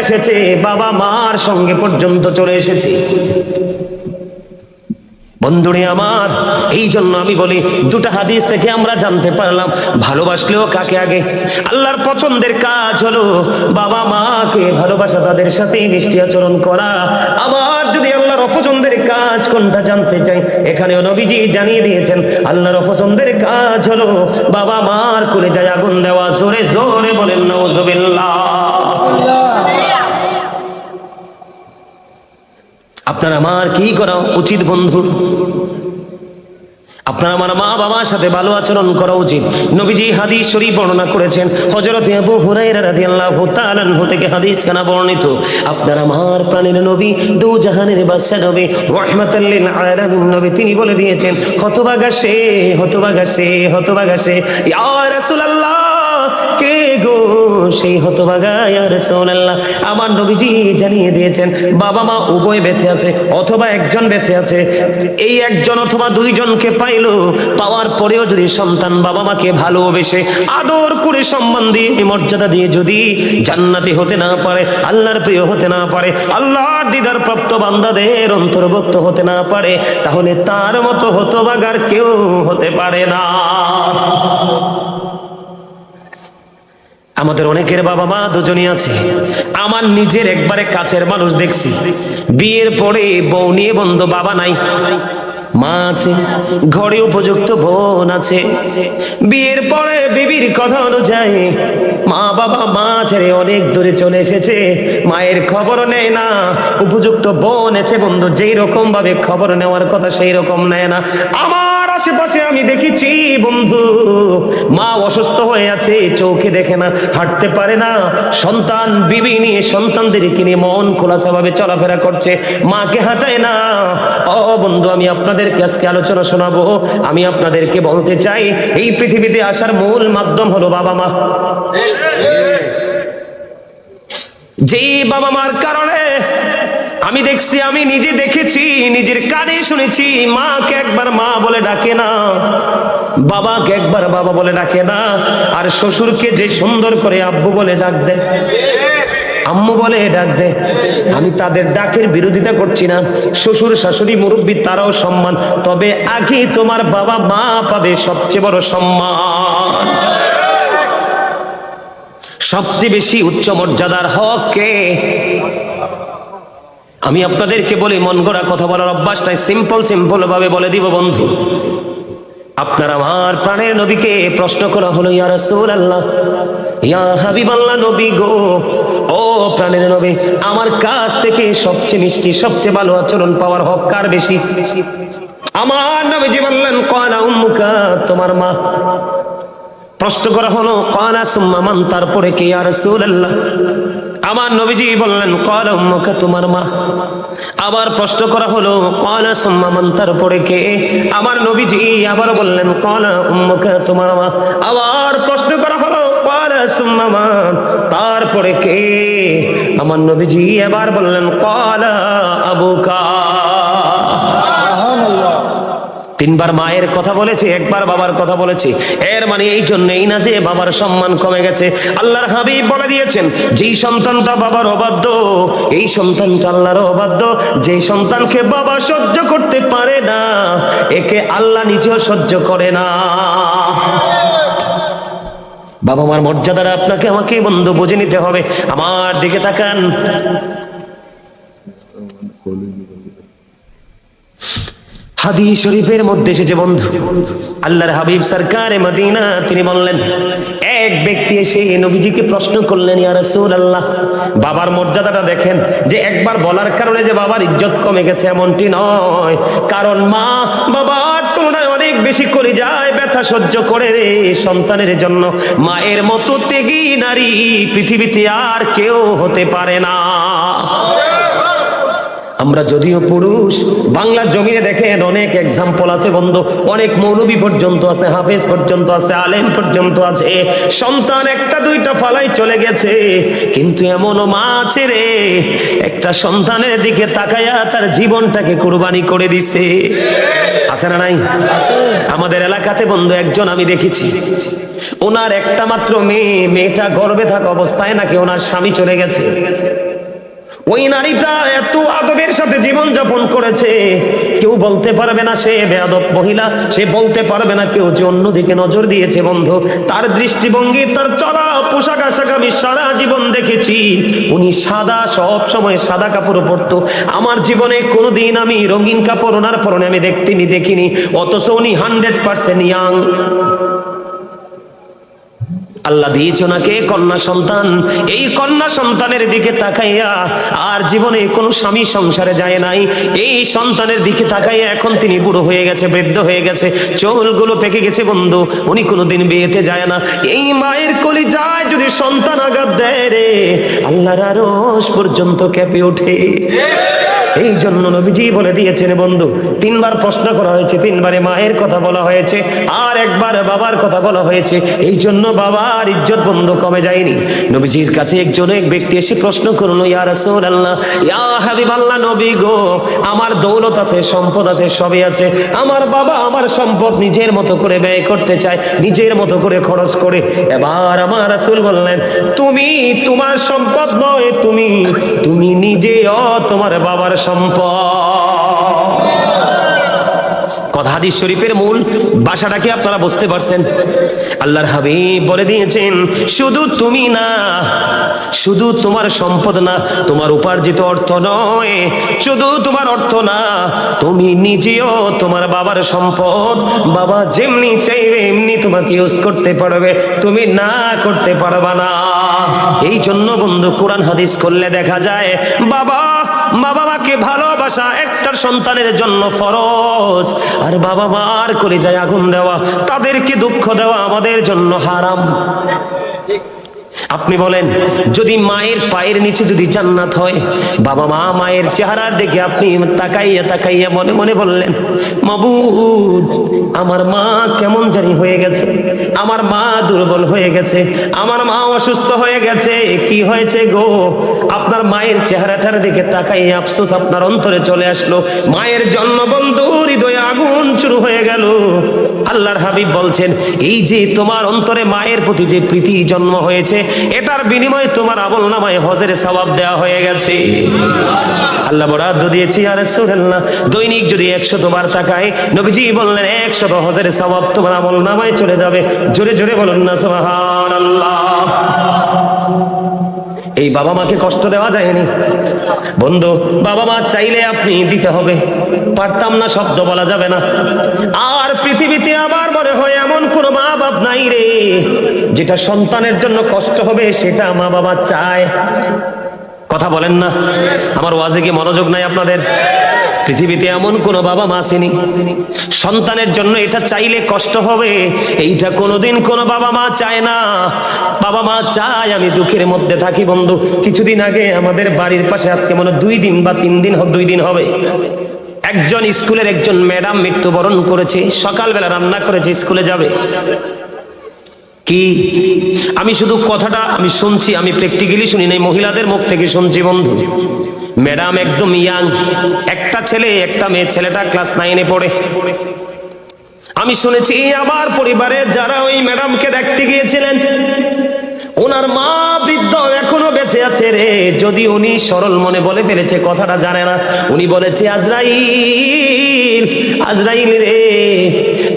এসেছে, বাবা মার সঙ্গে পর্যন্ত চলে এসেছে। বন্ধুরে আমার, এই জন্য আমি বলি, দুটো হাদিস থেকে আমরা জানতে পারলাম ভালোবাসলেও কাকে আগে? আল্লাহর পছন্দের কাজ হলো বাবা মাকে ভালোবাসা, তাদের সাথে মিষ্টি আচরণ করা। আবার যদি আল্লাহর অপছন্দের কাজ কোনটা জানতে চাই, এখানেও নবীজি জানিয়ে দিয়েছেন আল্লাহর অপছন্দের কাজ হলো বাবা মার কলিজায় আগুন দেওয়া। জোরে জোরে বলেন নাউজুবিল্লাহ। আপনার আমার কি করা উচিত বন্ধু? আপনার আমার মা বাবার সাথে ভালো আচরণ করা উচিত। নবীজি হাদিস শরীফ বর্ণনা করেছেন, হযরত আবু হুরায়রা রাদিয়াল্লাহু তাআলা আনহু থেকে হাদিস খানা বর্ণিত। আপনার আমার প্রাণের নবী, দু জাহানের বাদশা নবী, রাহমাতাল লিল আলামিন নবী, তিনি বলে দিয়েছেন, হতভাগা সে, হতভাগা সে, হতভাগা সে। ইয়া রাসূলুল্লাহ, কে গো সেই হতভাগা? ইয়া রাসূলুল্লাহ, আমার নবীজি জানিয়ে দিয়েছেন বাবা মা উভয় বেঁচে আছে অথবা একজন বেঁচে আছে। এই একজন অথবা দুইজনকে পাইলো, পাওয়ার পরেও যদি সন্তান বাবা মাকে ভালোবেসে আদর করে সম্মান দিয়ে মর্যাদা দিয়ে যদি জান্নাতি হতে না পারে, আল্লাহর প্রিয় হতে না পারে, আল্লাহর দিদার প্রাপ্ত বান্দাদের অন্তর্ভুক্ত হতে না পারে, তাহলে তার মতো হতভাগার কেউ হতে পারে না। আমাদের অনেকের বাবা মা দুজনই আছে। আমার নিজের একবারে কাছের মানুষ দেখছি, বিয়ের পরে বউ নিয়ে বন্ধ, বাবা নাই, মা আছে, ঘরে উপযুক্ত বোন আছে। বিয়ের পরে বিবির কথা অনুযায়ী মা বাবা মা ছেড়ে অনেক দূরে চলে এসেছে, মায়ের খবর নেয় না। উপযুক্ত বোন আছে বন্ধু, যেই রকম ভাবে খবর নেওয়ার কথা সেই রকম নেয় না। আমার আশেপাশে আমি দেখেছি বন্ধু, মা অসুস্থ হয়ে আছে, চোখে দেখে না, হাঁটতে পারে না, সন্তান বিবি নিয়ে সন্তানদেরকে নিয়ে মন খোলাসা ভাবে চলাফেরা করছে, মাকে হাঁটায় না। ও বন্ধু, আমি আপনাদেরকে আজকে আলোচনা শোনাবো। আমি আপনাদেরকে বলতে চাই, এই পৃথিবীতে আসার মূল মাধ্যম হলো বাবা মা। যেই বাবা মার কারণে আমি দেখছি, আমি নিজে দেখেছি, নিজের কানে শুনেছি, মাকে একবার মা বলে ডাকে না, বাবাকে একবার বাবা বলে ডাকে না, আর শ্বশুরকে যে সুন্দর করে আব্বু বলে ডাক দেয়, আম্মু বলে ডাক দে। আমি তাদের ডাকের বিরোধিতা করছি না, শ্বশুর শাশুড়ি মুরব্বী তারাও সম্মান, তবে আগে তোমার বাবা মা পাবে সবচেয়ে বড় সম্মান। সবচেয়ে বেশি উচ্চ মর্যাদার হক কে? আমি আপনাদেরকে বলি, মন গড়া কথা বলার অভ্যাসটাই সিম্পল ভাবে বলে দিব বন্ধু। আপনার আমার প্রাণের নবীকে প্রশ্ন করা হলো, ইয়া রাসূলুল্লাহ, ইয়া হাবিবাল্লাহ, নবী গো, ও প্রাণের নবী, আমার কাছ থেকে সবচেয়ে মিষ্টি সবচেয়ে ভালো আচরণ পাওয়ার হক কার বেশি? আমার নবীজি বললেন, ক্বালা উম্মুকা, তোমার মা। প্রশ্ন করা হলো, ক্বালা সুম্মা মান, তারপরে কে ইয়া রাসূলুল্লাহ? আমার নবীজি বললেন, ক্বালা উম্মুকা, তোমার মা। আবার প্রশ্ন করা হলো, ক্বালা সুম্মা মান, তারপরে কে? আমার নবীজি আবার বললেন, ক্বালা উম্মুকা, তোমার মা। আবার প্রশ্ন করা হলো, ক্বালা সুম্মা মান, তারপরে কে? আমার নবীজি এবার বললেন, ক্বালা আবুকা। তিনবার মায়ের কথা বলেছে, একবার বাবার কথা বলেছে। এর মানে এই জন্যই না যে বাবার সম্মান কমে গেছে। আল্লাহর হাবিব বলে দিয়েছেন, যেই সন্তানটা বাবার অবাধ্য, এই সন্তানটা আল্লাহর অবাধ্য। যেই সন্তানকে বাবা সহ্য করতে পারে না, একে আল্লাহ নিজেও সহ্য করে না। বাবা মার মর্যাদাটা আপনাকে আমাকে বন্ধু বুঝে নিতে হবে। আমার দিকে তাকান, হাদিস শরীফের মধ্যে এসেছে বন্ধু, আল্লাহর হাবিব সরকারে মদিনা তিনি বললেন, এক ব্যক্তি এসে নবীজিকে প্রশ্ন করলেন, ইয়া রাসূলুল্লাহ, বাবার মর্যাদাটা দেখেন, যে একবার বলার কারণে যে বাবার ইজ্জত কমে গেছে এমনটি নয়, কারণ মা বাবার তুলনায় অনেক বেশি কলিজায় ব্যথা সহ্য করে রে সন্তানের জন্য। মায়ের মতো ত্যাগী নারী পৃথিবীতে আর কেউ হতে পারে না। আমরা যদিও পুরুষ, বাংলার জমিনে দেখেন অনেক এক্সাম্পল আছে বন্ধু, অনেক মৌলবী পর্যন্ত আছে, হাফেজ পর্যন্ত আছে, আলেম পর্যন্ত আছে, সন্তান একটা দুইটা ফালাই চলে গেছে, কিন্তু এমনও মা আছে রে, একটা সন্তানের দিকে তাকায়া তার জীবনটাকে কুরবানি করে দিছে। আছে না নাই? আমাদের এলাকাতে বন্ধু একজন আমি দেখেছি, ওনার একটা মাত্র মেয়ে, মেয়েটা গর্ভে থাকা অবস্থায় নাকি ওনার স্বামী চলে গেছে। ওই নারীটা এত আদবের সাথে জীবন যাপন করেছে, কেউ বলতে পারবে না সে বেয়াদব মহিলা, সে বলতে পারবে না কেউ যে অন্যদিকে নজর দিয়েছে। বন্ধু, তার দৃষ্টিভঙ্গি, তার চলা পোশাক আশাক আমি সারা জীবন দেখেছি। উনি সাদা, সব সময় সাদা কাপড় পরতো। আমার জীবনে কোনোদিন আমি রঙিন কাপড় ওনার পরনে আমি দেখিনি, অথচ উনি 100% ইয়াং। আল্লাহ দিয়েছে ওনাকে কন্যা সন্তান। এই কন্যা সন্তানের দিকে তাকাইয়া আর জীবনে কোনো স্বামী সংসারে যায় নাই। এই সন্তানের দিকে তাকাইয়া এখন তিনি বুড়ো হয়ে গেছে, বৃদ্ধ হয়ে গেছে, চুলগুলো পেকে গেছে। বন্ধু, উনি কোনোদিন বিয়েতে যায় না। এই মায়ের কলিজায় যদি সন্তান আঘাত দেয় রে, আল্লাহর আরশ পর্যন্ত কেঁপে ওঠে। এই জন্য নবীজি বলে দিয়েছেন বন্ধু, 3 বার প্রশ্ন করা হয়েছে, 3 বারে মায়ের কথা বলা হয়েছে, আর একবার বাবার কথা বলা হয়েছে। এই জন্য বাবার ইজ্জত বন্ধু কমে যায়নি। নবীজির কাছে এক ব্যক্তি এসে প্রশ্ন করলো, ইয়া রাসূলুল্লাহ, ইয়া হাবিবাল্লাহ, নবী গো, আমার দৌলত আছে, সম্পদ আছে, সবই আছে, আমার বাবা আমার সম্পদ নিজের মতো করে ব্যয় করতে চায়, নিজের মতো করে খরচ করে। এবার আমার রাসূল বললেন, তুমি তোমার সম্পদ নয়, তুমি নিজেও তোমার বাবার সম্পদ। কথা হাদিস শরীফের মূল ভাষাটা কি আপনারা বুঝতে পারছেন? আল্লাহর হাবিব বলে দিয়েছেন, শুধু তুমি না, শুধু তোমার সম্পদ না, তোমার উপার্জিত অর্থ নয়, শুধু তোমার অর্থ না, তুমি নিজেও তোমার বাবার সম্পদ। বাবা যেমনি চাইবে এমনি তোমাকে ইউজ করতে পারবে, তুমি না করতে পারবা না। এই জন্য বন্ধু, কোরআন হাদিস করলে দেখা যায় বাবা মাকে ভালোবাসা একটা সন্তানের জন্য ফরজ, আর বাবা মার করে যায় আগুন দেওয়া, তাদেরকে দুঃখ দেওয়া আমাদের জন্য হারাম। আপনি বলেন, যদি মায়ের পায়ের নিচে যদি জান্নাত হয়, বাবা মা মায়ের চেহারার দিকে আপনি তাকাইয়া মনে মনে বললেন, মাবুদ আমার মা কেমন জানি হয়ে গেছে, আমার মা দুর্বল হয়ে গেছে, আমার মা অসুস্থ হয়ে গেছে, কি হয়েছে গো? আপনার মায়ের চেহারাটার দিকে তাকাইয়া আফসোস আপনার অন্তরে চলে আসলো, মায়ের জন্য বন্ধু হৃদয়ে আগুন শুরু হয়ে গেল। আল্লাহর হাবিব বলছেন, এই যে তোমার অন্তরে মায়ের প্রতি যে প্রীতি জন্ম হয়েছে, এটার বিনিময়ে তোমার আমলনামায় হজের সওয়াব দেওয়া হয়ে গেছে। আল্লাহ বরাদ্দ দিয়েছি, ইয়া রাসূলুল্লাহ, দৈনিক যদি 100 বার তাকায়, নবীজি বললেন 100 হজের সওয়াব তোমার আমলনামায় চলে যাবে। জোরে জোরে বলুন না সুবহানাল্লাহ। এই বাবা মাকে কষ্ট দেওয়া যায়নি বন্ধু, বাবা মা চাইলে আপনি দিতে হবে, পারতাম না শব্দ বলা যাবে না। আর পৃথিবীতে আবার মনে হয় এমন কোন মা বাপ নাই রে, যেটা সন্তানের জন্য কষ্ট হবে সেটা মা বাবা চায়। কথা বলেন না, আমার ওয়াজে কি মনোযোগ নাই আপনাদের? পৃথিবীতে এমন কোন বাবা মা আসেনি সন্তানের জন্য এটা চাইলে কষ্ট হবে, এইটা কোনোদিন কোন বাবা মা চায় না। বাবা মা চায় আমি দুঃখের মধ্যে থাকি। বন্ধু, কিছুদিন আগে আমাদের বাড়ির পাশে, আজকে মনে 2 দিন বা 3 দিন, 2 দিন হবে, একজন স্কুলের একজন ম্যাডাম মৃত্যুবরণ করেছে। সকালবেলা রান্না করেছে, স্কুলে যাবে। কি আমি শুধু কথাটা আমি শুনছি, আমি প্র্যাকটিক্যালি শুনি নাই, মহিলাদের মুখ থেকে শুনছি। বন্ধু, ম্যাডাম একদম ইয়াং, একটা ছেলে একটা মেয়ে, ছেলেটা ক্লাস 9-এ পড়ে। আমি শুনেছি আমার পরিবারে যারা ওই ম্যাডামকে দেখতে গিয়েছিলেন, ওনার মা বৃদ্ধ এখনো বেঁচে আছে রে। যদি উনি সরল মনে বলে ফেলেছে, কথাটা জানে না, উনি বলেছে, আজরাইল, আজরাইল রে,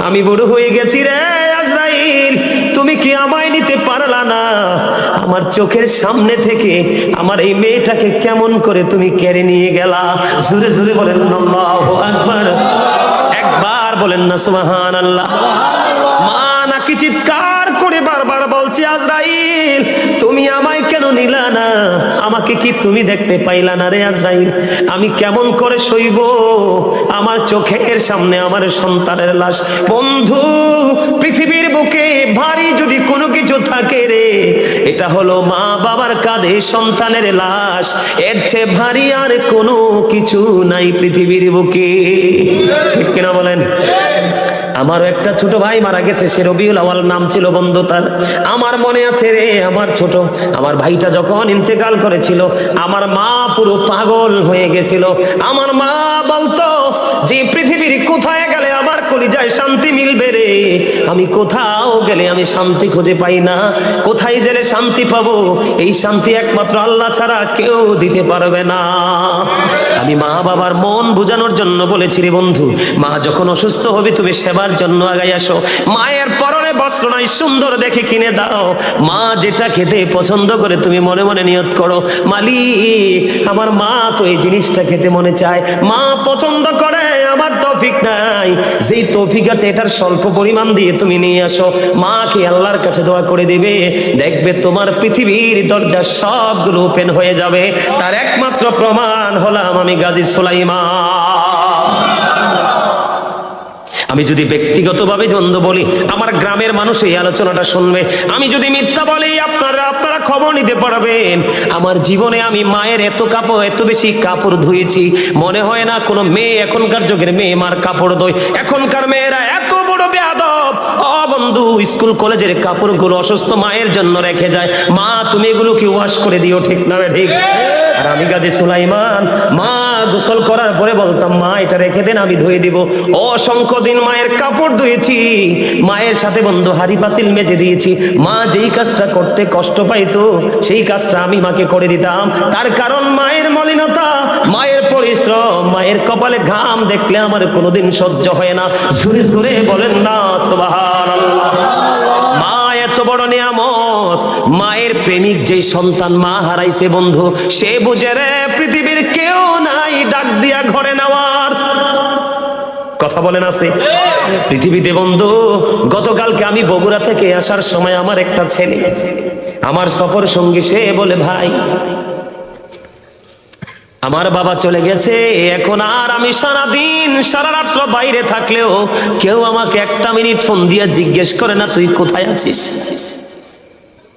আমি বুড়ো হয়ে গেছি রে, আজরাইল তুমি কি আমায় নিতে পারলা না? আমার চোখের সামনে থেকে আমার এই মেয়েটাকে কেমন করে তুমি কেড়ে নিয়ে গেলা? জোরে জোরে বলেন আল্লাহু আকবার, একবার বলেন না সুবহানাল্লাহ। মা নাকি চিৎকার করে বারবার বলছে, আজরাইল তুমি আমায় কেন নিলা না? আমাকে কি তুমি দেখতে পাইলা না রে আজরাইল? আমি কেমন করে সইব? আমার চোখের সামনে আমার সন্তানের লাশ। বন্ধু, পৃথিবীর বুকে ভারী যদি কোনো কিছু থাকে রে, এটা হলো মা বাবার কাঁধে সন্তানের লাশ। এর চেয়ে ভারী আর কোনো কিছু নাই পৃথিবীর বুকে, ঠিক কিনা বলেন? আমারও একটা ছোট ভাই মারা গেছে, সে রবিউল আওয়াল নাম ছিল বন্ধু তার। আমার মনে আছে রে, আমার ভাইটা যখন ইন্তেকাল করেছিল, আমার মা পুরো পাগল হয়ে গেছিল। আমার মা বলতো যে পৃথিবীর কোথায় গেলে আমার কলিজায় শান্তি মিলবে রে। আমি কোথাও গেলে আমি শান্তি খুঁজে পাই না, কোথায় গেলে শান্তি পাবো? এই শান্তি একমাত্র আল্লাহ ছাড়া কেউ দিতে পারবে না। আমি মা বাবার মন বোঝানোর জন্য বলেছি রে বন্ধু, মা যখন অসুস্থ হবে তুমি সেবার জন্য আগাই আসো। মায়ের পরনে বস্ত্র নাই, সুন্দর দেখে কিনে দাও। মা যেটা খেতে পছন্দ করে তুমি মনে মনে নিয়ত করো, মালিক আমার মা তো এই জিনিসটা খেতে মনে চায়, মা পছন্দ করে, আমার তৌফিক নাই, যেই তৌফিক আছে এটার স্বল্প পরিমাণ দিয়ে তুমি নিয়ে আসো। মা কি আল্লাহর কাছে দোয়া করে দিবে, দেখবে তোমার পৃথিবীর দরজা সবগুলো ওপেন হয়ে যাবে। তার একমাত্র প্রমাণ হলাম আমি গাজী সুলাইমান। আমি যদি ব্যক্তিগতভাবে দ্বন্দ্ব বলি, আমার গ্রামের মানুষ এই আলোচনাটা শুনবে। আমি যদি মিথ্যা বলি, আপনারা খবর নিতে পারবেন। আমার জীবনে আমি মায়ের এত বেশি কাপড় ধুয়েছি, মনে হয় না কোনো মেয়ে, এখনকার যুগের মেয়ে মার কাপড় ধোয়। এখনকার মেয়েরা এত বড় বেয়াদব। ও বন্ধু, স্কুল কলেজের কাপড়গুলো অসুস্থ মায়ের জন্য রেখে যায়। মা তুমি এগুলো কি ওয়াশ করে দিও, ঠিক না ঠিক? আর আমি গাজী সুলাইমান মা গোসল করার পরে বলতাম, মা এটা রেখে দেন, আমি ধুয়ে দিব। অসংখ্য দিন মায়ের কাপড় ধুয়েছি, মায়ের সাথে বন্ধু হাড়ি পাতিল মেজে দিয়েছি। মা যেই কাজটা করতে কষ্ট পাইতো সেই কাজটা আমি মাকে করে দিতাম। তার কারণ মায়ের মলিনতা, মায়ের পরিশ্রম, মায়ের কপালে ঘাম দেখলে আমার কোনোদিন সহ্য হয় না। জোরে জোরে বলেন না সুবহানাল্লাহ। মা এত বড় নিয়ামত। মায়ের প্রেমিক যেই সন্তান মা হারাইছে বন্ধু, সে বুঝে রে পৃথিবীর কেউ নাই ডাক দিয়া ঘরে নেওয়ার। কথা বলেন আছে পৃথিবীতে বন্ধু? গতকালকে আমি বগুড়া থেকে আসার সময় আমার একটা ছেলে, আমার সফর সঙ্গী, সে বলে, ভাই আমার বাবা চলে গেছে, এখন আর আমি সারাদিন সারা রাত্র বাইরে থাকলেও কেউ আমাকে একটা মিনিট ফোন দিয়ে জিজ্ঞেস করে না তুই কোথায় আছিস।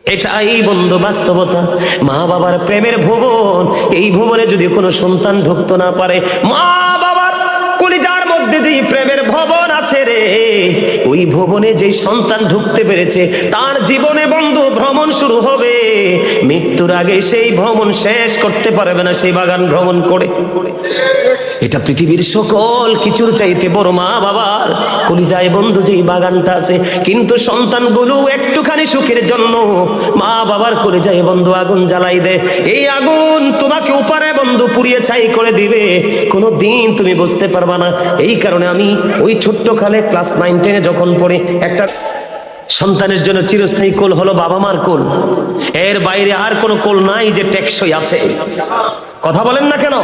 এটাই বন্ধু বাস্তবতা। মা বাবার প্রেমের ভুবন, এই ভুবনে যদি কোনো সন্তান ঢুকতে না পারে, মা বাবার কলিজার মধ্যে যেই প্রেমের ভবন আছে রে, ওই ভবনে যেই সন্তান ঢুকতে পেরেছে তার জীবনে বন্ধু ভ্রমণ শুরু হবে। মৃত্যুর আগে সেই ভ্রমণ শেষ করতে পারবে না, সেই বাগান ভ্রমণ করে। এটা পৃথিবীর সকল কিছুর চাইতে বড় মা বাবার কলিজায় বন্ধু যেই বাগানটা আছে। কিন্তু সন্তানগুলো একটুখানি সুখের জন্য মা বাবার কলিজায় বন্ধু আগুন জ্বালাই দেয়। এই আগুন তোমাকে উপরে বন্ধু পুড়িয়ে ছাই করে দিবে, কোনো দিন তুমি বুঝতে পারবা না। এই কারণে আমি ওই ছোট্ট কালে ক্লাস 9-10 যখন পড়ি, একটা সন্তানের জন্য চিরস্থায়ী কোল হলো বাবা মার কোল। এর বাইরে আর কোনো কোল নাই যে টেকসই আছে। কথা বলেন না কেন?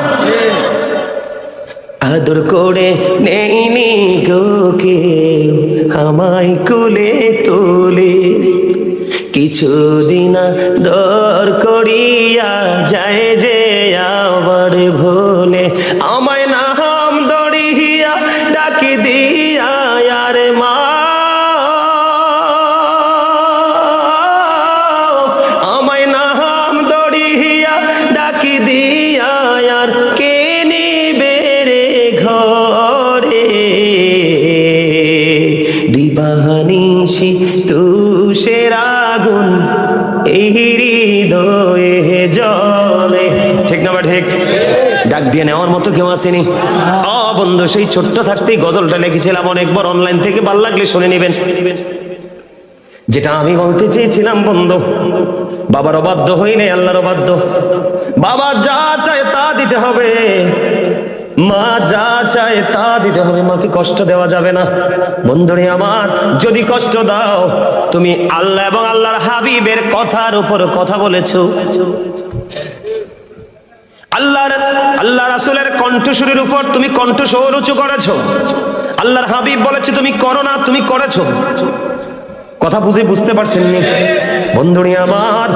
আদর করে নেইনি গো কেউ আমায় কোলে তোলে, কিছুদিন দর করিয়া যায় যে আবার ভোলে, আমায় নাম দড়িয়া ডাকি দিয়া আর মা, আমায় নাম দড়িয়া ডাকি দিয়া আর কে নিবে রে ঘরে, দিবানিশি তুষের আগুন এই হৃদয়ে জ্বলে। ঠিক না ঠিক? ডাক দিয়ে নেওয়ার মতো কেউ আসেনি। বন্ধু, সেই ছোট্ট থাকতেই গজলটা লিখেছিলাম, অনেকবার অনলাইন থেকে, ভালো লাগলে শুনে নেবেন। যেটা আমি বলতে চেয়েছিলাম বন্ধু, বাবার অবাধ্য হইলে আল্লাহর অবাধ্য। বাবা যা চায় তা দিতে হবে, মা যা চায় তা দিতে হবে। মাকে কষ্ট দেওয়া যাবে না। বন্ধুরে আমার, যদি কষ্ট দাও, তুমি আল্লাহ এবং আল্লাহর হাবিবের কথার উপর কথা বলেছো, আল্লাহ রাসূলের কণ্ঠস্বরের উপর তুমি কণ্ঠস্বর উঁচু করেছো, আল্লাহর হাবিব বলেছে তুমি করো না, তুমি করেছো। কথা বুঝতে পারছেন নি বন্ধুরে আমার?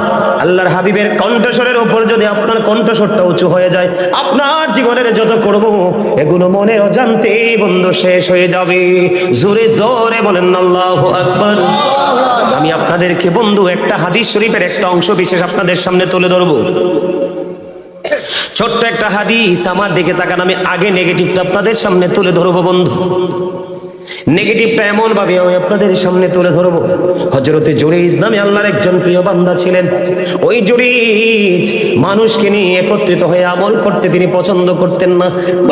আল্লাহর হাবিবের কণ্ঠস্বরের উপর যদি আপনার কণ্ঠস্বরটা উঁচু হয়ে যায়, আপনার জীবনের যত করব এগুলো মনে অজান্তে বন্ধু শেষ হয়ে যাবে। জোরে জোরে বলেন আল্লাহু আকবার। আমি আপনাদেরকে বন্ধু একটা হাদিস শরীফের একটা অংশ বিশেষ আপনাদের সামনে তুলে ধরবো। ছোট্ট একটা হাদিস, আমার দিকে তাকান, আমি আগে নেগেটিভটা আপনাদের সামনে তুলে ধরবো বন্ধু। নেগেটিভটা এমন ভাবে আমি আপনাদের সামনে তুলে ধরবো। হযরতে জুরাইজ নামে আল্লাহর একজন প্রিয় বান্দা ছিলেন। ওই জুরাইজ মানুষকে নিয়ে একত্রিত হয়ে আমল করতে তিনি পছন্দ করতেন না।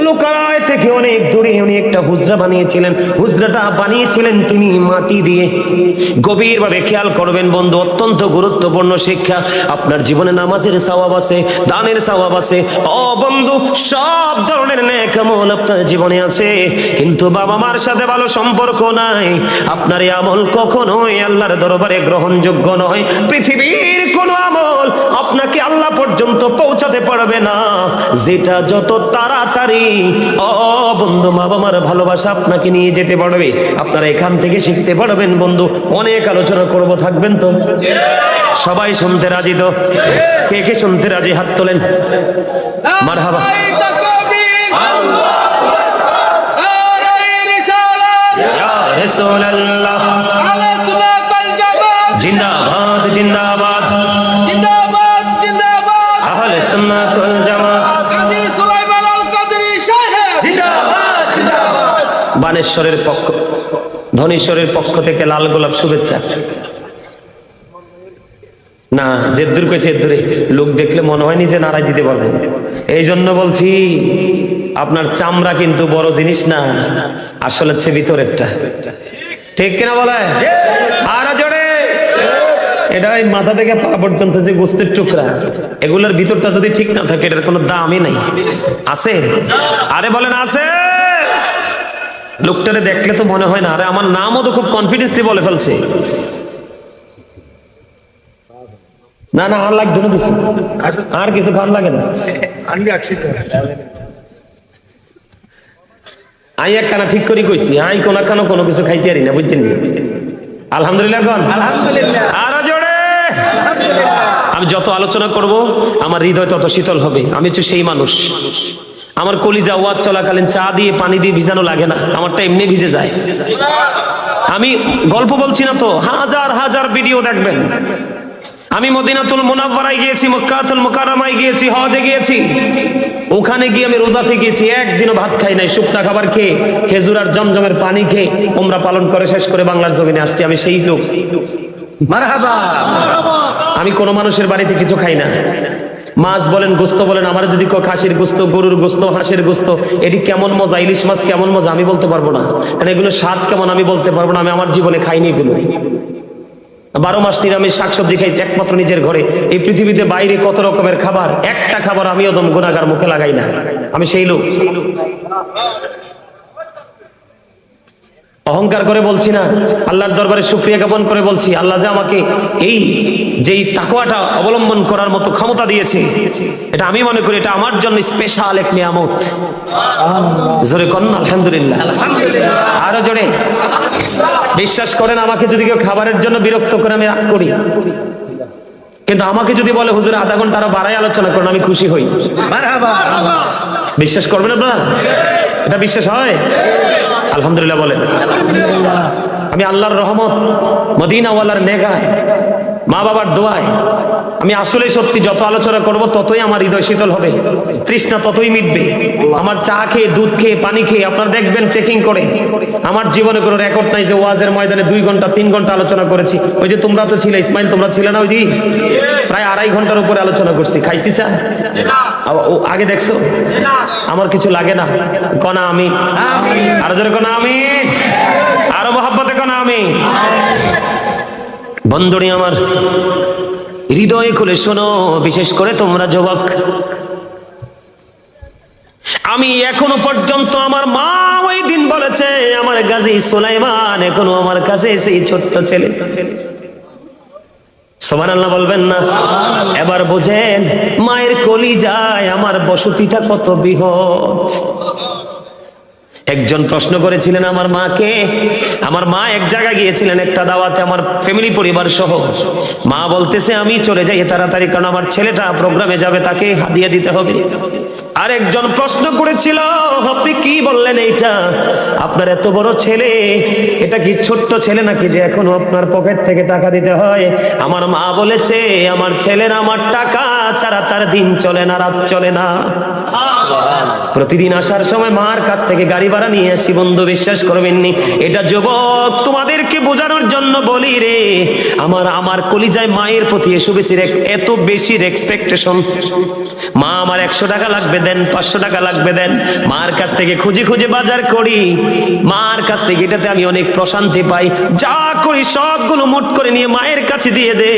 লোকালয় থেকে অনেক দূরে উনি একটা হুজরা বানিয়েছিলেন। হুজরাটা বানিয়েছিলেন তিনি মাটি দিয়ে। গভীরভাবে খেয়াল করবেন বন্ধু, অত্যন্ত গুরুত্বপূর্ণ শিক্ষা। আপনার জীবনে নামাজের সওয়াব আছে, দানের সওয়াব আছে। ও বন্ধু, সব ধরনের নেক আমল আপনার জীবনে আছে, কিন্তু বাবা মার সাথে ভালো সম্পর্ক নাই। আপনার এই আমল কখনোই আল্লাহর দরবারে গ্রহণযোগ্য নয়। পৃথিবীর কোন আমল আপনাকে আল্লাহ পর্যন্ত পৌঁছাতে পারবে না যেটা যত তাড়াতাড়ি ও বন্ধু বাবা মার ভালোবাসা আপনাকে নিয়ে যেতে পারবে। আপনারা এখান থেকে শিখতে পারবেন বন্ধু। অনেক আলোচনা করব, থাকবেন তো? সবাই শুনতে রাজি তো? কে কে শুনতে রাজি হাত তোলেন। মারহাবা। রাসূলুল্লাহ জিন্দাবাদ জিন্দাবাদ জিন্দাবাদ জিন্দাবাদ আহলে সুন্নাত ওয়াল জামাত কাজী সুলাইমান আল কাদরী সাহেব জিন্দাবাদ জিন্দাবাদ। বানেশ্বরের পক্ষ, ধনেশ্বরের পক্ষ থেকে লাল গোলাপ শুভেচ্ছা। না, জেদ্দুর কইছে এদ্দুরে লোক দেখলে মনে হয়নি যে নারাই দিতে পারবো। এই জন্য বলছি আপনার চামড়া কিন্তু বড় জিনিস না, আসলে হচ্ছে ভিতরেরটা। ঠিক কিনা বলে? আর জোরে। এটা এই মাথা থেকে পা পর্যন্ত যে গোস্তের টুকরা, এগুলোর ভিতরটা যদি ঠিক না থাকে এটার কোনো দামই নাই। আছে? আরে বলেন আছে? লোকটারে দেখলে তো মনে হয় না, আরে আমার নামও তো খুব কনফিডেন্সলি বলে ফেলছে। না না, আর লাগবে না কিছু, আর কিছু ভালো লাগে না। আই একখানা ঠিক করে কইছি, আই কোনা কানো কোনো কিছু খাইতে পারি না, বুঝছেন? আলহামদুলিল্লাহ কোন আলহামদুলিল্লাহ, আরো জোরে। আমি যত আলোচনা করব আমার হৃদয় তত শীতল হবে। আমি হচ্ছে সেই মানুষ, আমার কলিজা ওয়াজ চলাকালীন চা দিয়ে পানি দিয়ে ভিজানো লাগে না, আমারটা এমনি ভিজে যায়। আমি গল্প বলছি না তো, হাজার হাজার ভিডিও দেখবেন। আমি মদিনাতুল মুনাওয়ারায় গিয়েছি, মক্কাতুল মুকাররমায় গিয়েছি, হজে গিয়েছি। ওখানে গিয়ে আমি রোজাতে গিয়েছি, একদিনও ভাত খাই নাই, শুকনা খাবার খেয়ে, খেজুর আর জমজমের পানি খেয়ে উমরা পালন করে শেষ করে বাংলার জমিনে আসছি। আমি সেই লোক। মারহাবা। আমি কোন মানুষের বাড়িতে কিছু খাই না। মাছ বলেন, গোস্ত বলেন, আমার যদি খাসির গোস্ত, গরুর গোস্ত, হাঁসের গোস্ত, এটি কেমন মজা, ইলিশ মাছ কেমন মজা আমি বলতে পারবো না, কারণ এগুলো স্বাদ কেমন আমি বলতে পারবো না। আমি আমার জীবনে খাইনি এগুলো। 12 মাস নিরামিষ শাকসবজি খাইতে একমাত্র নিজের ঘরে। এই পৃথিবীতে বাইরে কত রকমের খাবার, একটা খাবার আমি ওদম গুনাহগার মুখে লাগাই না। আমি সেই লোক। অহংকার করে বলছি না, আল্লাহর দরবারে শুকরিয়া জ্ঞাপন করে বলছি, আল্লাহ যে আমাকে এই যেই তাকওয়াটা অবলম্বন করার মতো ক্ষমতা দিয়েছে, এটা আমি মনে করি এটা আমার জন্য স্পেশাল এক নিয়ামত। জোরে কোন আলহামদুলিল্লাহ। আরো জোরে। বিশ্বাস করেন, আমাকে যদি কেউ খাবারের জন্য বিরক্ত করে আমি রাগ করি, কিন্তু আমাকে যদি বলে হুজুর আধা ঘন্টা আরো বাড়াই আলোচনা করুন, আমি খুশি হই। বিশ্বাস করবেন আপনারা? এটা বিশ্বাস হয়? আলহামদুলিল্লাহ বলেন। আমি আল্লাহর রহমত, মদিনাওয়ালার নেগায়, মা বাবার দোয়ায় আমি আসলে সত্যি যত আলোচনা করব ততই আমার হৃদয় শীতল হবে, তৃষ্ণা ততই মিটবে। আমার চা খেয়ে, দুধ খেয়ে, পানি খেয়ে আপনারা দেখবেন চেকিং করে, আমার জীবনে কোনো রেকর্ড নাই যে ওয়াজের ময়দানে 2 ঘন্টা 3 ঘন্টা আলোচনা করেছি। ওই যে তোমরা তো ছিলে, ইসমাইল তোমরা ছিলে না ওই দিন? প্রায় 2.5 ঘন্টার উপরে আলোচনা করছি। খাইছি চা? আগে দেখছো? আমার কিছু লাগে না। কনা আমি আরো জোরে কনা আমি, আরো মহব্বতে কনা আমি। বন্ধুরি আমার, হৃদয় খুলে শোনো, বিশেষ করে তোমরা যুবক। আমি এখনো পর্যন্ত, আমার মা ওই দিন বলেছে, আমার গাজী সুলাইমান এখনো আমার কাছে সেই ছোট্ট ছেলে। সুবহানাল্লাহ বলবেন না? এবার বুঝেন মায়ের কলিজায় আমার বসতিটা কত বৃহৎ। একজন প্রশ্ন করেছিলেন আমার মাকে, আমার মা এক জায়গায় গিয়েছিলেন একটা দাওয়াতে আমার ফ্যামিলি পরিবার সহ। মা বলতেছে আমি চলে যাই তাড়াতাড়ি, কারণ আমার ছেলেটা প্রোগ্রামে যাবে, তাকে হাদিয়া দিতে হবে। আরেকজন প্রশ্ন করেছিল, আপনি কি বললেন এইটা? আপনার এত বড় ছেলে, এটা কি ছোট্ট ছেলে নাকি যে এখনো আপনার পকেট থেকে টাকা দিতে হয়? আমার মা বলেছে আমার ছেলের আমার টাকা ছাড়া তার দিন চলে না, রাত চলে না। প্রতিদিন আসার সময় মার কাছ থেকে গাড়ি ভাড়া নিয়ে আসি বন্ধু, বিশ্বাস করবেননি। এটা যুবক তোমাদেরকে বোঝানোর জন্য বলি রে, আমার কলিজায় মায়ের প্রতি এত বেশি এক্সপেকটেশন। মা আমার 100 টাকা লাগবে দেন, 500 টাকা লাগবে দেন, মার কাছ থেকে খুঁজে খুঁজে বাজার করি, মার কাছ থেকে এটাতে আমি অনেক প্রশান্তি পাই। যা করি সবগুলো মোট করে নিয়ে মায়ের কাছে দিয়ে দে।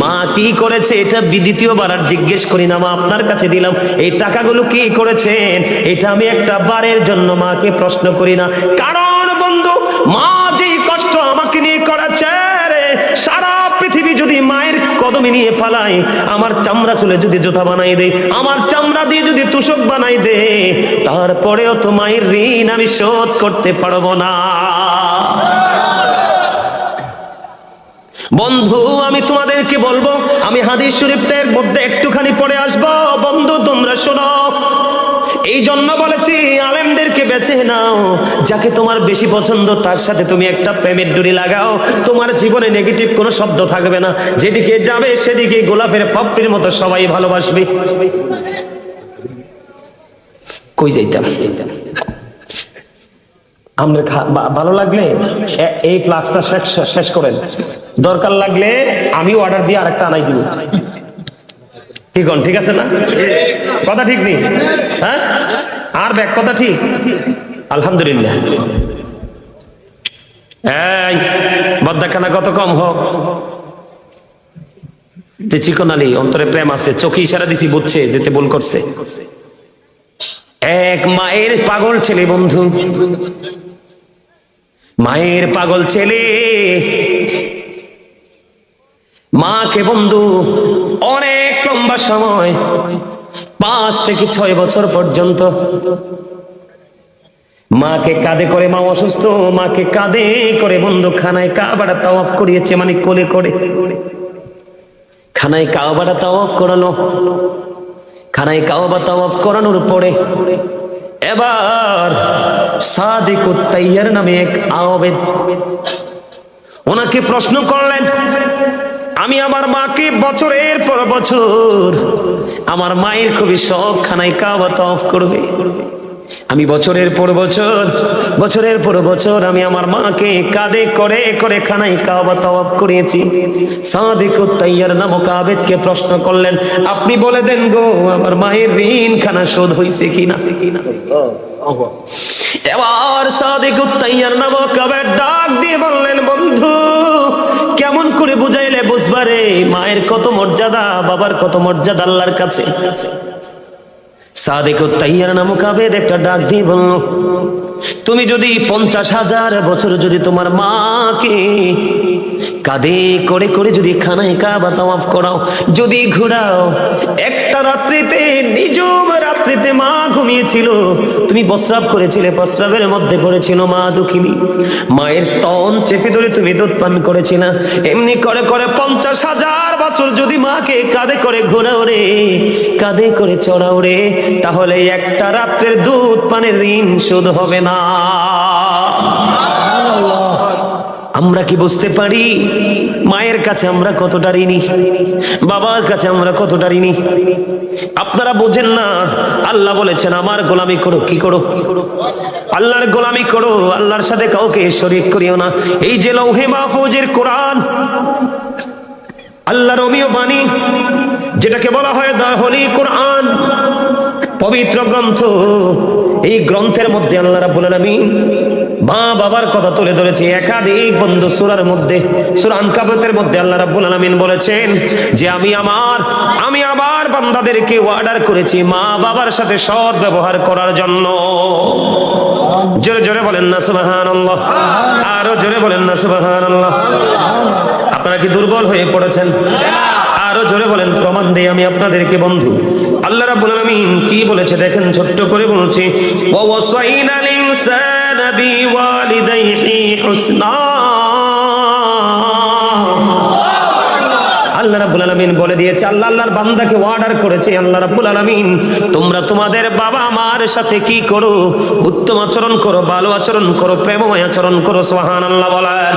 মা কি করেছে এটা দ্বিতীয়বার আর জিজ্ঞেস করি না, মা আপনার কাছে দিলাম, এই টাকাগুলো কি করেছেন এটা আমি একটা বারের জন্য মাকে প্রশ্ন করি না। কারণ বন্ধু, মা যেই কষ্ট আমাকে নিয়ে করেছে রে, সারা পৃথিবী যদি মায়ের কদমে নিয়ে ফালাই, আমার চামড়া চুলে যদি জুতা বানাই দে, আমার চামড়া দিয়ে যদি তুষক বানাই দে, তারপরেও তো মায়ের ঋণ আমি শোধ করতে পারবো না। বন্ধু আমি তোমাদেরকে বলবো, আমি হাদিস শরীফের মধ্যে একটুখানি পড়ে আসবো, বন্ধু তোমরা শোনো। এই জন্য বলেছি আলেমদেরকে বেছে নাও, যাকে তোমার বেশি পছন্দ তার সাথে তুমি একটা প্রেমের ডুরি লাগাও, তোমার জীবনে নেগেটিভ কোনো শব্দ থাকবে না, যেদিকে যাবে সেদিকে গোলাপের পাপড়ির মতো সবাই ভালোবাসবে। কই যাইতাম, আমাদের ভালো লাগলে এই ফ্লাক্সটা শেষ করেন, দরকার লাগলে আমি অর্ডার দিয়ে আরেকটা আনাই দিব। ঠিক ঠিক আছে না? কথা ঠিক নেই? হ্যাঁ, আর ব্যাগ কথা ঠিক? আলহামদুলিল্লাহ। এই বদ্দাখানা কত কম হোক, যে চিকন আলী অন্তরে প্রেম আছে, চোখে ইশারা দিছি, বুঝছে যেতে ভুল করছে। এক মায়ের পাগল ছেলে বন্ধু, মায়ের পাগল ছেলে মাকে বন্ধু অনেক লম্বা সময় 5 থেকে 6 বছর পর্যন্ত মাকে কাঁধে করে, মা অসুস্থ, মাকে কাঁধে করে বন্ধু খানায় কাবাটা তাওয়াফ করিয়েছে, মানে কোলে করে খানায় কাবাটা তাওয়াফ করানো। খানায় কাবা তাওয়াফ করানোর পরে এবার সাদিকুত তাইয়ার নামে এক আবেদ ওনাকে প্রশ্ন করলেন, আমি আমার মাকে বছরের পর বছর, আমার মায়ের খুবই শখ খানায় কাবা তাওয়াফ করবে, আমি বছরের পর বছর আমি আমার মাকে কাঁধে করে করে খানায় কাবা তাওয়াফ করিয়েছি। সাদিকুত তাইয়ার নামক আবেদকে প্রশ্ন করলেন, আপনি বলে দেন গো আমার মায়ের ঋণ খানা শোধ হইছে কিনা। এবার সাদিকুত তাইয়ার নামক আবেদ ডাক দিয়ে বললেন, বন্ধু কেমন করে বুঝাইলে বুঝবা রে, মায়ের কত মর্যাদা, বাবার কত মর্যাদা আল্লাহর কাছে। সাদিকুত তাইয়ার নামক আবেদ একটা ডাক দিয়ে বলল, তুমি যদি 50,000 বছর যদি তোমার মাকে কাঁধে করে করে যদি খানায় কাবা তাওয়াফ করাও, যদি ঘোরাও, একটা রাত্রিতে নিজম রাত্রিতে মা ঘুমিয়েছিল, তুমি প্রস্রাব করেছিলে, প্রস্রাবের মধ্যে পড়েছিল মা দুঃখিনী, মায়ের স্তন চেপে ধরে তুমি দুধ পান করেছিল, এমনি করে করে 50,000 বছর যদি মাকে কাঁধে করে ঘোরাও রে, কাঁধে করে চড়াও রে, তাহলে একটা রাত্রের দুধ পানের ঋণ শোধ হবে না। আমরা কি বুঝতে পারি মায়ের কাছে আমরা কতটা ঋণী, বাবার কাছে আমরা কতটা ঋণী? আপনারা বোঝেন না, আল্লাহ বলেছেন আমার গোলামি করো। কি করো? আল্লাহর গোলামি করো, আল্লাহর সাথে কাউকে শরীক করিও না। এই যে লৌহে মাহফুজের কোরআন, আল্লাহর অমীয় বাণী, যেটাকে বলা হয় দা হোলি কোরআন, পবিত্র গ্রন্থ, এই গ্রন্থের মধ্যে আল্লাহ রাব্বুল আলামিন মা বাবার কথা তুলে ধরেছে একাধিক বন্ধু সূরার মধ্যে। সূরা আনকাবুতের মধ্যে আল্লাহ রাব্বুল আলামিন বলেছেন যে আমি আমার বান্দাদেরকে অর্ডার করেছি মা বাবার সাথে সৎ ব্যবহার করার জন্য। জোরে জোরে বলেন না সুবহানাল্লাহ, আরো জোরে বলেন না সুবহানাল্লাহ। আপনারা কি দুর্বল হয়ে পড়েছেন? আরো জোরে বলেন, প্রমাণ দেই আমি আপনাদেরকে বন্ধু। আল্লাহ রাব্বুল আলামিন কি বলেছে দেখেন, ছোট্ট করে বলছি, ওয়া ওয়াসাইনাল ইনসানা বিওয়ালিদাইহি হুসনা। আল্লাহ রাব্বুল আলামিন বলে দিয়েছে, আল্লাহর বান্দাকে অর্ডার করেছে আল্লাহ রাব্বুল আলামিন, তোমরা তোমাদের বাবা মার সাথে কি করো? উত্তম আচরণ করো, ভালো আচরণ করো, প্রেমময় আচরণ করো। সুবহানাল্লাহ বলেন।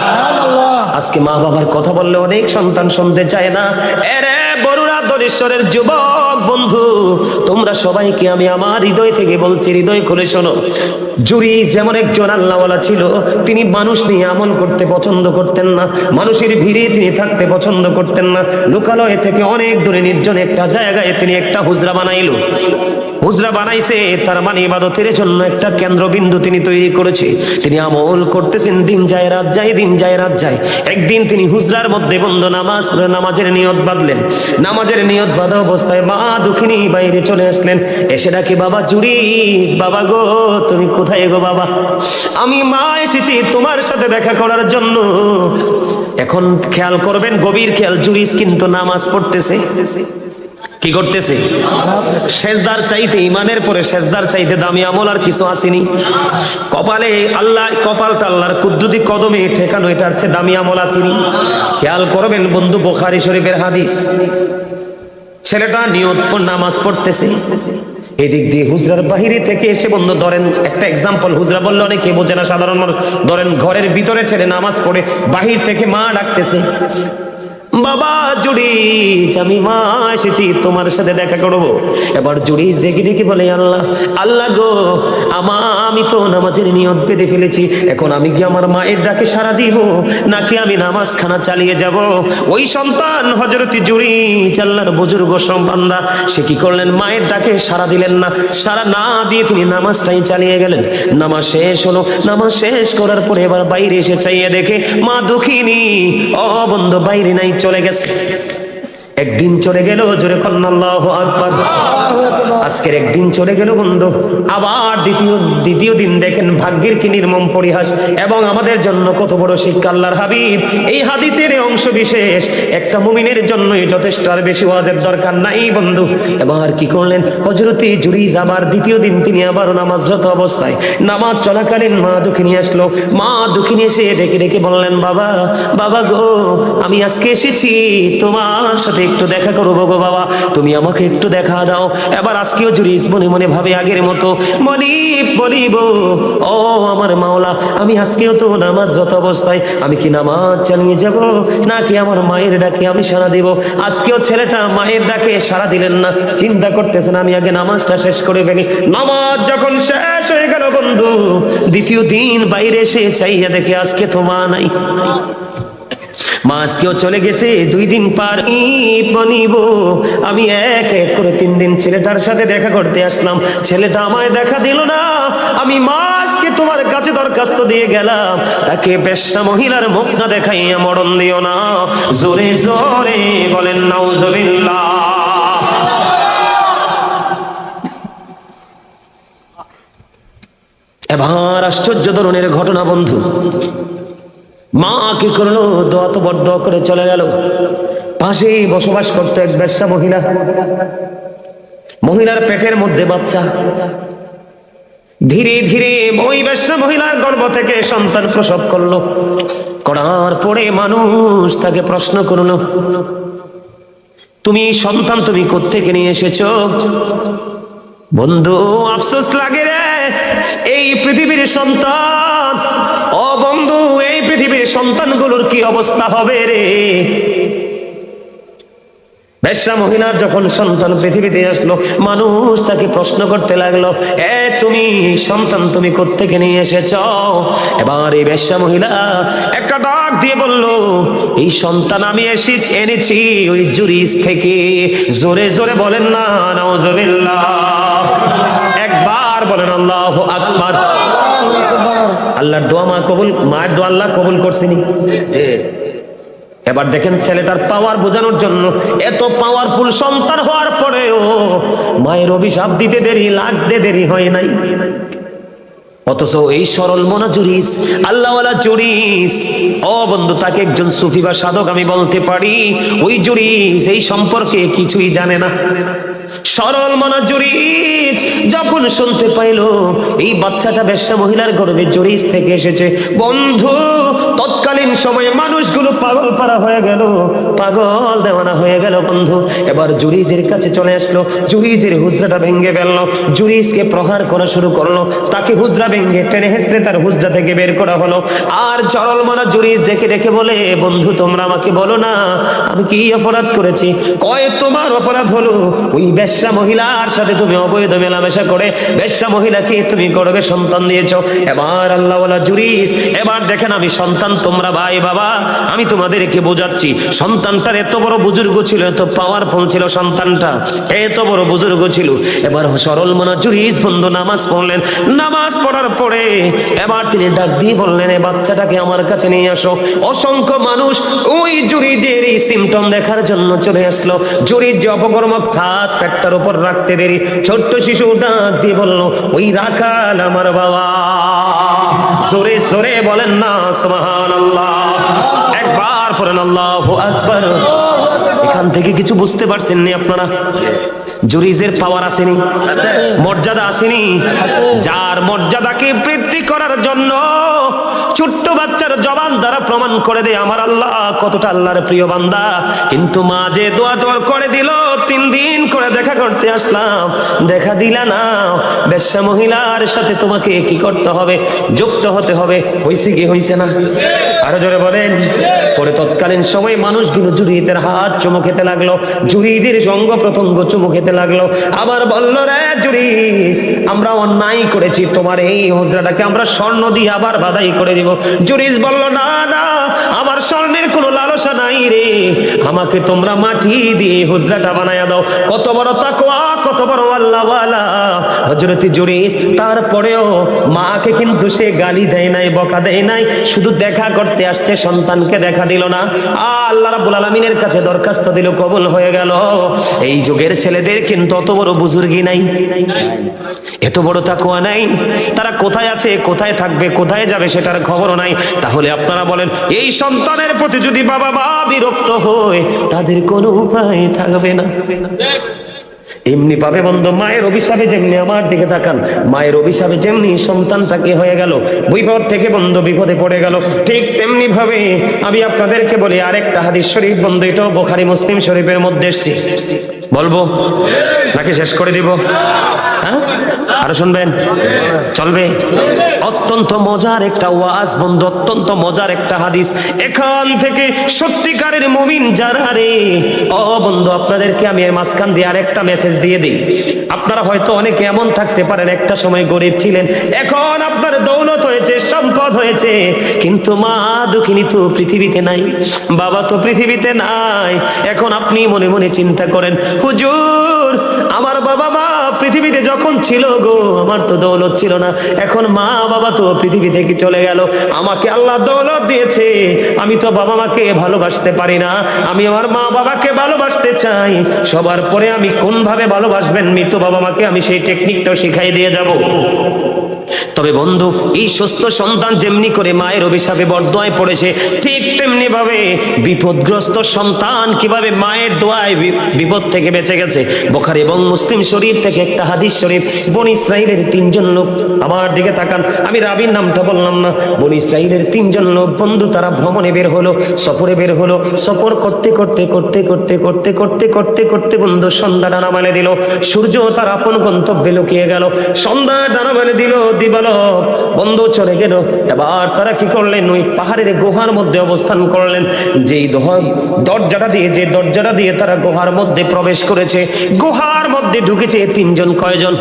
আজকে মা বাবার কথা বললে অনেক সন্তান শুনতে চায় না। এরে বরুড়া দলেশ্বরের যুবক বন্ধু, তোমরা সবাইকে আমি আমার হৃদয় থেকে বলছি, হৃদয় খুলে শোনো। জুরি যেমন একজন আল্লাহওয়ালা ছিল, তিনি মানুষ নিয়ে আমল করতে পছন্দ করতেন না, মানুষের ভিড়ে তিনি থাকতে পছন্দ করতেন না। লোকালয় থেকে অনেক দূরে নির্জন একটা জায়গায় তিনি একটা হুজরা বানাইলো। হুজরা বানাইছে, তার মানে ইবাদতের জন্য একটা কেন্দ্রবিন্দু তিনি তৈরি করেছে। তিনি আমল করতেছেন, দিন যায় রাত যায়, দিন যায় রাত যায়। একদিন তিনি হুজরার মধ্যে বন্ধ নামাজের নিয়ত বাঁধলেন। নামাজের নিয়ত বাঁধা অবস্থায় মা দুঃখিনী বাইরে চলে আসলেন। এসে ডাকে, বাবা জুরিস, বাবা গো তুমি কোথায় গো বাবা? আমি মা এসেছি তোমার সাথে দেখা করার জন্য। এখন খেয়াল করবেন, গভীর খেয়াল, জুরিস কিন্তু নামাজ পড়তেছে। কি করতেছে? সেজদার চাইতে, ইমানের পরে সেজদার চাইতে দামি আমল আর কিছু আসেনি। কপালে আল্লাহ, কপালটা আল্লাহর কুদ্দুতি কদমে ঠেকানো, এটার চেয়ে দামি আমল আসেনি। খেয়াল করবেন বন্ধু, বুখারী শরীফের হাদিস। ছেলেটা নিয়ত নামাজ পড়তেছে, এদিক দিয়ে হুজরার বাহিরে থেকে এসে, বন্ধু ধরেন একটা এক্সাম্পল, হুজরা বললে অনেকে বোঝে না, সাধারণ মানুষ। ধরেন ঘরের ভিতরে ছেলে নামাজ পড়ে, বাহির থেকে মা ডাকতেছে, বাবা জুরিস, আমি মা এসেছি তোমার সাথে দেখা করবো। এবার জুরিস ডেকে ডেকে বলে, আল্লাহ আল্লাহ গো, আমি তো নামাজের নিয়ত বেঁধে ফেলেছি, এখন আমি কি আমার মায়ের ডাকে সাড়া দিব নাকি আমি নামাজ খানা চালিয়ে যাব? ওই সন্তান হযরত জুরিস, আল্লাহর বুজুর্গ বান্দা, সে কি করলেন? মায়ের ডাকে সাড়া দিলেন না। সাড়া না দিয়ে তিনি নামাজটাই চালিয়ে গেলেন। নামাজ শেষ হলো। নামাজ শেষ করার পরে এবার বাইরে এসে চাইয়ে দেখে মা দুঃখিনী, ও বন্ধু বাইরে নাই, চলে গেছে। একদিন চলে গেল, জোরে কন্না আল্লাহু আকবার। আজকের একদিন চলে গেল বন্ধু, আবার দ্বিতীয় দিন দেখেন ভাগ্যের কি নির্মম পরিহাস, এবং আমাদের জন্য কত বড় শিক্ষা। আল্লাহর হাবিব এই হাদিসের অংশ বিশেষ একটা মুমিনের জন্যই যথেষ্ট, আর বেশি ওয়াজের দরকার নাই বন্ধু। এবার কি করলেন হযরতে জুরিজ? আবার দ্বিতীয় দিন তিনি আবার নামাজরত অবস্থায়, নামাজ চলাকালীন মা দুঃখিনী আসলো। মা দুঃখিনী এসে ডেকে ডেকে বললেন, বাবা বাবা গো, আমি আজকে এসেছি তোমার সাথে একটু দেখা করবো গো বাবা, তুমি আমাকে একটু দেখা দাও। এবার আজকেও জুরিস মনে মনে ভাবে আগের মতো, বলিব ও আমার মাওলা, আমি আজকেও তো নামাজরত অবস্থায়, আমি কি নামাজ চালিয়ে যাব নাকি আমার মায়ের ডাকে আমি সাড়া দেব? আজকেও ছেলেটা মায়ের ডাকে সাড়া দিলেন না, চিন্তা করতেছেন আমি আগে নামাজটা শেষ করে ফেলি। নামাজ যখন শেষ হয়ে গেল বন্ধু, দ্বিতীয় দিন বাইরে এসে চাইয়া দেখে আজকে তো মা নাই। মা আজকেও চলে গেছে। 2 দিন পার বনিব, আমি এক এক করে 3 দিন ছেলেটার সাথে দেখা করতে আসলাম, ছেলেটা আমায় দেখা দিল না। আমি মা আজকে তোমার কাছে দরখাস্ত দিয়ে গেলাম, তাকে বেশ্যা মহিলার মুখ না দেখাইয়া মরণ দিও না। জোরে জোরে বলেন নাউজুবিল্লাহ। এবার আশ্চর্য ধরনের ঘটনা বন্ধু, মা কি করলো? দোয়া তো বড় দোয়া করে চলে গেল। পাশেই বসবাস করতো এক বেশ্যা মহিলা, মহিলার পেটের মধ্যে বাচ্চা। ধীরে ধীরে ওই বেশ্যা মহিলার গর্ভ থেকে সন্তান প্রসব করলো। করার পরে মানুষ তাকে প্রশ্ন করলো, তুমি সন্তান তুমি কোত্থেকে নিয়ে এসেছো? বন্ধু আফসোস লাগে রে, এই পৃথিবীর সন্তান, ও বন্ধু এই পৃথিবীর সন্তানগুলোর কি অবস্থা হবে রে? বেশ্যা মহিলার যখন সন্তান পৃথিবীতে আসলো, মানুষ তাকে প্রশ্ন করতে লাগলো, তুমি সন্তান তুমি কোত্থেকে নিয়ে এসেছ? এবার এই বেশ্যা মহিলা একটা ডাক দিয়ে বলল, এই সন্তান আমি এনেছি ওই জুরিস থেকে। জোরে জোরে বলেন না নাউজুবিল্লাহ। একবার বলেন আল্লাহু আকবার। আল্লাহর দোয়া মা কবুল, মায়ের দোয়া আল্লাহ কবুল করছেনি। এবার দেখেন ছেলেটার পাওয়ার বোঝানোর জন্য, এত পাওয়ারফুল সন্তান হওয়ার পরেও মায়ের অভিশাপ দিতে লাগতে দেরি হয় নাই। অথচ এই সরল মনা জুরিস, আল্লাহওয়ালা জুরিস, ও বন্ধু তাকে একজন সুফি বা সাধক আমি বলতে পারি। ওই জুরিস এই সম্পর্কে কিছুই জানে না। সরল মনা জুরিস যখন শুনতে পাইলো এই বাচ্চাটা বেশ্যা মহিলার গর্ভে জুরিস থেকে এসেছে, বন্ধু তৎকালীন সময়ে মানুষগুলো পাগল পারা হয়ে গেল, পাগল দেওয়ানা হয়ে গেল বন্ধু। এবার জুরিজের কাছে চলে আসলো, জুরিজের হুজরাটা ভেঙে ফেললো, জুরিজকে প্রহার করা শুরু করলো, তাকে হুজরা ভেঙে টেনে হেসড়ে তার হুজরা থেকে বের করা হলো। আর জরল মানা জুরিজ ডেকে ডেকে বলে, বন্ধু তোমরা আমাকে বলো না আমি কি অপরাধ করেছি? কয় তোমার অপরাধ হলো ওই বেশ্যা মহিলার সাথে তুমি অবৈধ মেলামেশা করে বেশ্যা মহিলাকে তুমি গর্ভে সন্তান দিয়েছো। এবার আল্লাহ ওয়ালা জুরিজ, এবার দেখেন আমি সন্তান, তোমরা ভাই বাবা আমি তোমাদেরকে বোঝাচ্ছি, সন্তানটার এত বড় বুজুর্গ ছিল, এত পাওয়ারফুল ছিল সন্তানটা, এত বড় বুজুর্গ ছিল। এবার সরল মনা জুরিজ বন্ধু নামাজ পড়লেন, নামাজ পড়ার পরে এবার তিনি ডাক দিয়ে বললেন, এই বাচ্চাটাকে আমার কাছে নিয়ে আসো। অসংখ্য মানুষ ওই জুরিজের এই সিমটম দেখার জন্য চলে আসলো। জুরিজ যে অপকর্ম হাত পেটটার উপর রাখতে দেরি, ছোট্ট শিশু ডাক দিয়ে বলল, ওই রাখাল আমার বাবা। জোরে জোরে বলেন না সুবহানাল্লাহ, একবার পড়েন আল্লাহু আকবার। এখান থেকে কিছু বুঝতে পারছেন নি আপনারা? জুরিজের পাওয়ার আসেনি, মর্যাদা আসেনি। যার মর্যাদাকে বৃদ্ধি করার জন্য ছোট্ট বাচ্চার জবান দ্বারা প্রমাণ করে দেয় আমার আল্লাহ কতটা আল্লাহর প্রিয় বান্দা। কিন্তু মা যে দোয়া তোর করে দিল, 3 দিন করে দেখা করতে আসলাম, দেখা দিলা না, বেশ্যা মহিলার সাথে তোমাকে কি করতে হবে? যুক্ত হতে হবে। হইছে কি হইছে না? আরো জোরে বলেন। পরে তৎকালীন সময় মানুষগুলো জুরিদের হাত চুমু খেতে লাগলো, জুরিদের সঙ্গ প্রত্যঙ্গ চুমু খেতে লাগলো। আবার বলল, রে জুরিস আমরা অন্যায় করেছি, তোমার এই হুজরাটাকে আমরা স্বর্ণ দিয়ে আবার বাধাই করে দিব। জুরিস বলল, না না আমার স্বর্ণের কোনো লালসা নাই রে, আমাকে তোমরা মাটি দিয়ে হুজরাটা বানায়া দাও। কত বড় তাকওয়া, কত বড় আল্লাহওয়ালা হযরত জুরিস। তারপরেও মাকে কিন্তু সে গালি দেয় নাই, বকা দেয় নাই, শুধু দেখা করতে আসছে, সন্তানকে দেখা দিল না। আল্লাহ রাব্বুল আলামিনের কাছে দরখাস্ত দিল, কবুল হয়ে গেল। এই যুগের ছেলেদের কিন্তু অত বড় বুজুর্গি নাই, এত বড় তাকওয়া নাই। তারা কোথায় আছে, কোথায় থাকবে, কোথায় যাবে সেটার খবরও নাই। তাহলে আপনারা বলেন, এই সন্তানের প্রতি যদি বাবা মা বিরক্ত হয় তাদের কোনো উপায় থাকবে না। এমনি পাবে বন্ধু, মায়ের অভিশাপে যেমনি, আমার দিকে তাকান, মায়ের অভিশাপে যেমনি সন্তানটাকে হয়ে গেল বিপদ থেকে বন্ধু বিপদে পড়ে গেল, ঠিক তেমনি ভাবে আমি আপনাদেরকে বলি আরেকটা হাদিস শরীফ বন্ধু, এটাও বুখারী মুসলিম শরীফের মধ্যে এসেছে। বলবো নাকি শেষ করে দিব? হ্যাঁ আরো শুনবেন? চলবে? অত্যন্ত মজার একটা ওয়াজ বন্ধু, অত্যন্ত মজার একটা হাদিস। এখান থেকে সত্যিকারের মুমিন যারা রে, ও বন্ধু আপনাদেরকে আমি এর মাঝখান দিয়ে আরেকটা মেসেজ দিয়ে দিই। আপনারা হয়তো অনেকে এমন থাকতে পারেন, একটা সময় গরিব ছিলেন, এখন আপনার দৌলত হয়েছে, সম্পদ হয়েছে, কিন্তু মা দুঃখিনী তো পৃথিবীতে নাই, বাবা তো পৃথিবীতে নাই। এখন আপনি মনে মনে চিন্তা করেন, হুজুর আমার বাবা মা পৃথিবীতে যখন ছিল গো, আমার তো দৌলত ছিল না, এখন মা বাবা তো পৃথিবী থেকে চলে গেল, আমাকে আল্লাহ দৌলত দিয়েছে, আমি তো বাবা মাকে ভালোবাসতে পারি না, আমি আমার মা বাবাকে ভালোবাসতে চাই। সবার পরে আমি কোন ভাবে ভালোবাসবেন মৃত বাবা মাকে, আমি সেই টেকনিকটাও শিখাই দিয়ে যাব। তবে বন্ধু, এই সুস্থ সন্তান যেমনি করে মায়ের অভিশাপে বরদোয়ায় পড়েছে, ঠিক তেমনি ভাবে বিপদগ্রস্ত সন্তান কিভাবে মায়ের দোয়ায় বিপদ থেকে বেঁচে গেছে। বুখারী এবং মুসলিম শরীফ থেকে একটা হাদিস শরীফ, বনি ইসরাইলের 3 জন লোক, আমার দিকে তাকান, আমি রাবীর নামটা বললাম না, বনি ইসরাইলের 3 জন লোক বন্ধু, তারা ভ্রমণে বের হলো, সফরে বের হলো। সফর করতে করতে করতে করতে করতে করতে করতে করতে বন্ধু সন্ধ্যা ডানা মেলে দিল, সূর্য তার আপন গন্তব্যে লুকিয়ে গেল, সন্ধ্যা ডানা মেলে দিল, দিবালো বন্ধু চলে গেল। এবার তারা কি করলেন, ওই পাহাড়ের গুহার মধ্যে অবস্থান করলেন। যেই দরজাটা দিয়ে, যে দরজাটা দিয়ে তারা গুহার মধ্যে প্রবেশ করেছে, গুহার মধ্যে ঢুকেছে 3 জন। কয়জন?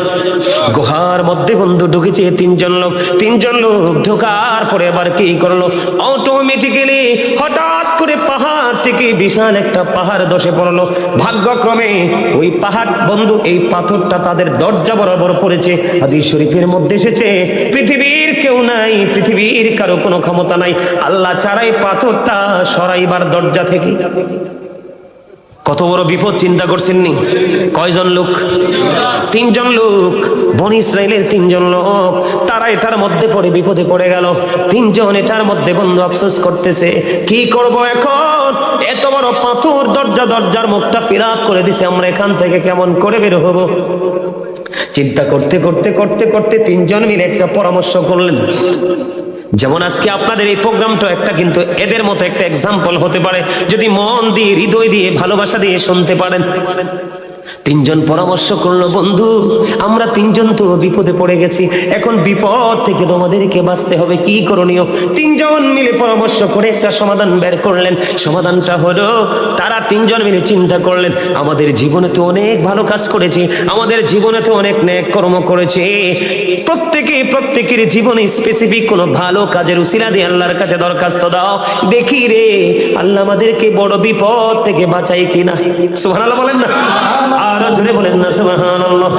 গুহার মধ্যে বন্ধু ঢুকেছে 3 জন লোক। 3 জন লোক ঢোকার পরে এবার কি করলো, অটোমেটিক্যালি হঠাৎ করে পাহাড় থেকে বিশাল একটা পাহাড় ধসে পড়লো। ভাগ্যক্রমে ওই পাহাড় বন্ধু, এই পাথরটা তাদের দরজা বরাবর পড়েছে। হাদিস শরীফের মধ্যে এসেছে, পৃথিবীর কেউ নাই, পৃথিবীর কারো কোনো ক্ষমতা নাই আল্লাহ ছাড়াই পাথরটা সরাইবার দরজা থেকে। কত বড় বিপদ চিন্তা করছেন নি? কয়জন লোক? 3 জন লোক, বনি ইসরাইলের 3 জন লোক, তারা এটার মধ্যে পড়ে বিপদে পড়ে গেল। 3 জন এটার মধ্যে বন্ধু আফসোস করতেছে, কি করব এখন, এত বড় পাথর দরজার মুখটা ফিরাপ করে দিছে, আমরা এখান থেকে কেমন করে বের হব? চিন্তা করতে করতে করতে করতে 3 জন মিলে একটা পরামর্শ করলেন। যেমন আজকে আপনাদের এই প্রোগ্রামটা একটা কিন্তু এদের মতো একটা এক্সাম্পল হতে পারে, যদি মন দিয়ে, হৃদয় দিয়ে, ভালোবাসা দিয়ে শুনতে পারেন। তিনজন পরামর্শ করলো, বন্ধু আমরা তিনজন তো বিপদে পড়ে গেছি, এখন বিপদ থেকে তোমাদেরকে বাঁচতে হবে, কি করণীয়? তিনজন মিলে পরামর্শ করে একটা সমাধান বের করলেন। সমাধানটা হলো, তারা তিনজন মিলে চিন্তা করলেন, আমাদের জীবনে তো অনেক ভালো কাজ করেছি, আমাদের জীবনে তো অনেক নেক কর্ম করেছে, প্রত্যেকের জীবনে স্পেসিফিক কোনো ভালো কাজের উসিলা দিয়ে আল্লাহর কাছে দরখাস্ত দাও, দেখি রে আল্লাহ আমাদেরকে বড় বিপদ থেকে বাঁচাই কিনা। সুবহানাল্লাহ বলেন না, আরো জোরে বলেন না সুবহানাল্লাহ।